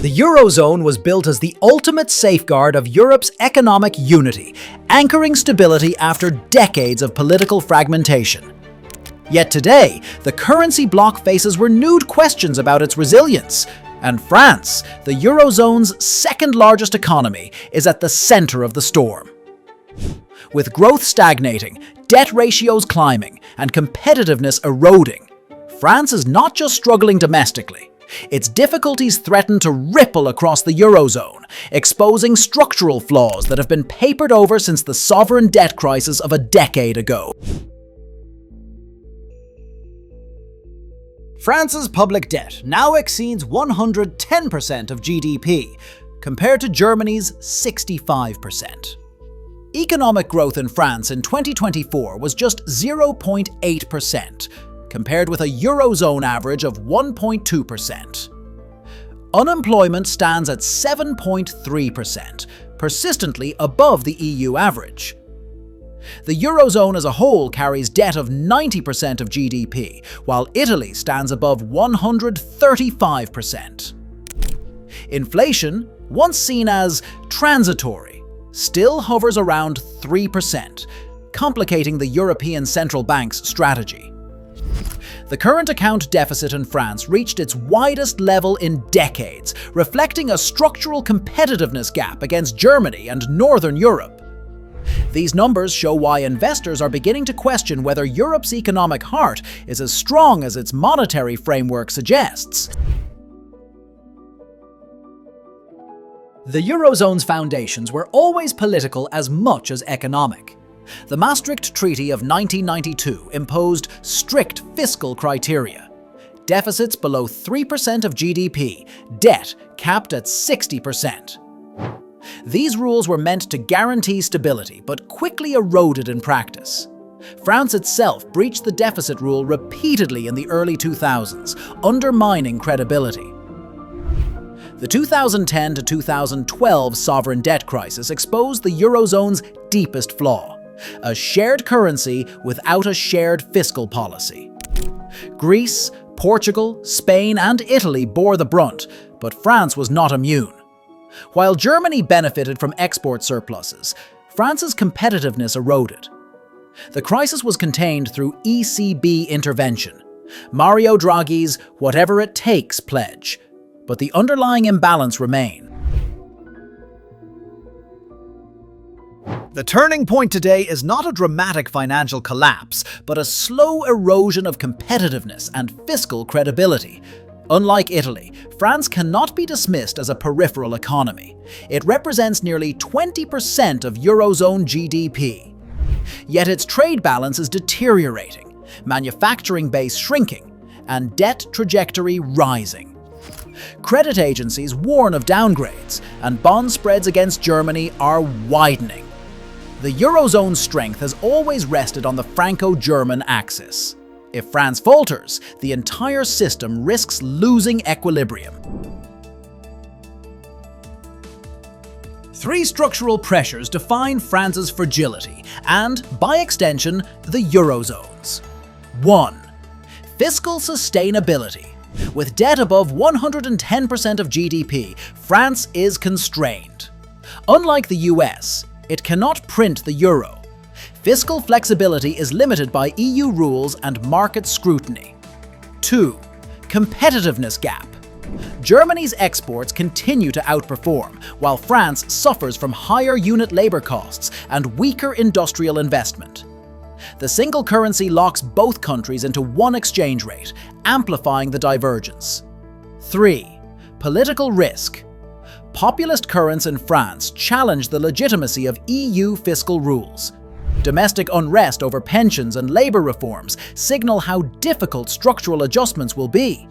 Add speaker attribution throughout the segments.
Speaker 1: The Eurozone was built as the ultimate safeguard of Europe's economic unity, anchoring stability after decades of political fragmentation. Yet today, the currency bloc faces renewed questions about its resilience, and France, the Eurozone's second-largest economy, is at the center of the storm. With growth stagnating, debt ratios climbing, and competitiveness eroding, France is not just struggling domestically. Its difficulties threaten to ripple across the Eurozone, exposing structural flaws that have been papered over since the sovereign debt crisis of a decade ago. France's public debt now exceeds 110% of GDP, compared to Germany's 65%. Economic growth in France in 2024 was just 0.8%, compared with a Eurozone average of 1.2%. Unemployment stands at 7.3%, persistently above the EU average. The Eurozone as a whole carries debt of 90% of GDP, while Italy stands above 135%. Inflation, once seen as transitory, still hovers around 3%, complicating the European Central Bank's strategy. The current account deficit in France reached its widest level in decades, reflecting a structural competitiveness gap against Germany and Northern Europe. These numbers show why investors are beginning to question whether Europe's economic heart is as strong as its monetary framework suggests. The Eurozone's foundations were always political as much as economic. The Maastricht Treaty of 1992 imposed strict fiscal criteria. Deficits below 3% of GDP, debt capped at 60%. These rules were meant to guarantee stability, but quickly eroded in practice. France itself breached the deficit rule repeatedly in the early 2000s, undermining credibility. The 2010 to 2012 sovereign debt crisis exposed the Eurozone's deepest flaw: a shared currency without a shared fiscal policy. Greece, Portugal, Spain, and Italy bore the brunt, but France was not immune. While Germany benefited from export surpluses, France's competitiveness eroded. The crisis was contained through ECB intervention, Mario Draghi's "whatever it takes" pledge, but the underlying imbalance remained. The turning point today is not a dramatic financial collapse, but a slow erosion of competitiveness and fiscal credibility. Unlike Italy, France cannot be dismissed as a peripheral economy. It represents nearly 20% of Eurozone GDP. Yet its trade balance is deteriorating, manufacturing base shrinking, and debt trajectory rising. Credit agencies warn of downgrades, and bond spreads against Germany are widening. The Eurozone's strength has always rested on the Franco-German axis. If France falters, the entire system risks losing equilibrium. Three structural pressures define France's fragility and, by extension, the Eurozone's. 1. Fiscal sustainability. With debt above 110% of GDP, France is constrained. Unlike the US, it cannot print the euro. Fiscal flexibility is limited by EU rules and market scrutiny. 2. Competitiveness gap. Germany's exports continue to outperform, while France suffers from higher unit labor costs and weaker industrial investment. The single currency locks both countries into one exchange rate, amplifying the divergence. 3. Political risk. Populist currents in France challenge the legitimacy of EU fiscal rules. Domestic unrest over pensions and labor reforms signal how difficult structural adjustments will be.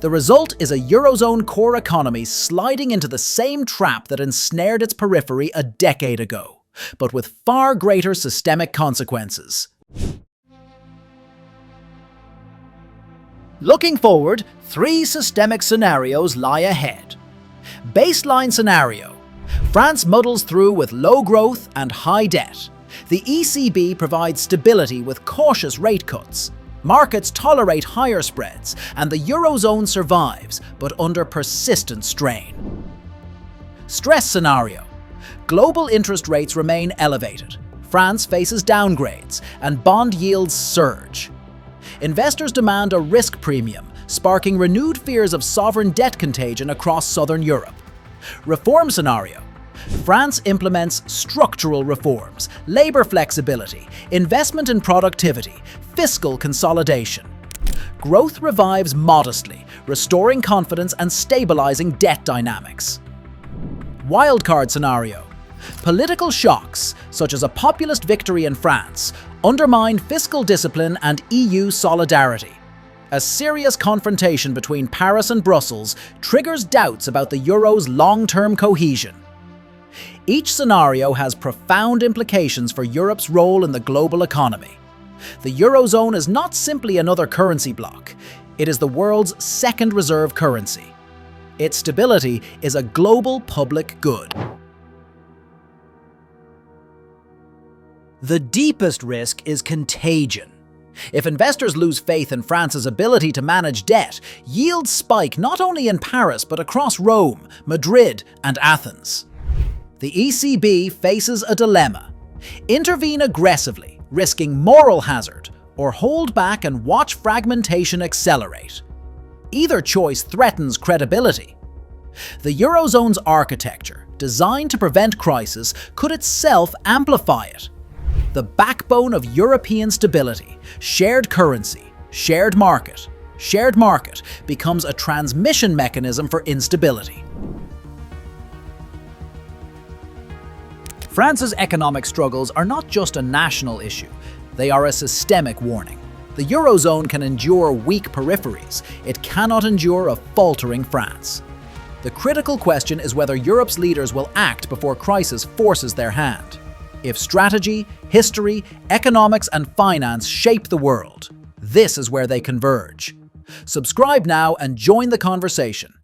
Speaker 1: The result is a Eurozone core economy sliding into the same trap that ensnared its periphery a decade ago, but with far greater systemic consequences. Looking forward, three systemic scenarios lie ahead. Baseline scenario: France muddles through with low growth and high debt. The ECB provides stability with cautious rate cuts. Markets tolerate higher spreads, and the Eurozone survives, but under persistent strain. Stress scenario. Global interest rates remain elevated. France faces downgrades, and bond yields surge. Investors demand a risk premium, sparking renewed fears of sovereign debt contagion across southern Europe. Reform scenario. France implements structural reforms, labor flexibility, investment in productivity, fiscal consolidation. Growth revives modestly, restoring confidence and stabilizing debt dynamics. Wildcard scenario. Political shocks, such as a populist victory in France, undermine fiscal discipline and EU solidarity. A serious confrontation between Paris and Brussels triggers doubts about the euro's long-term cohesion. Each scenario has profound implications for Europe's role in the global economy. The Eurozone is not simply another currency bloc, it is the world's second reserve currency. Its stability is a global public good. The deepest risk is contagion. If investors lose faith in France's ability to manage debt, yields spike not only in Paris but across Rome, Madrid, and Athens. The ECB faces a dilemma: intervene aggressively, risking moral hazard, or hold back and watch fragmentation accelerate. Either choice threatens credibility. The Eurozone's architecture, designed to prevent crisis, could itself amplify it. The backbone of European stability, shared currency, shared market, becomes a transmission mechanism for instability. France's economic struggles are not just a national issue, they are a systemic warning. The Eurozone can endure weak peripheries, it cannot endure a faltering France. The critical question is whether Europe's leaders will act before crisis forces their hand. If strategy, history, economics, and finance shape the world, this is where they converge. Subscribe now and join the conversation.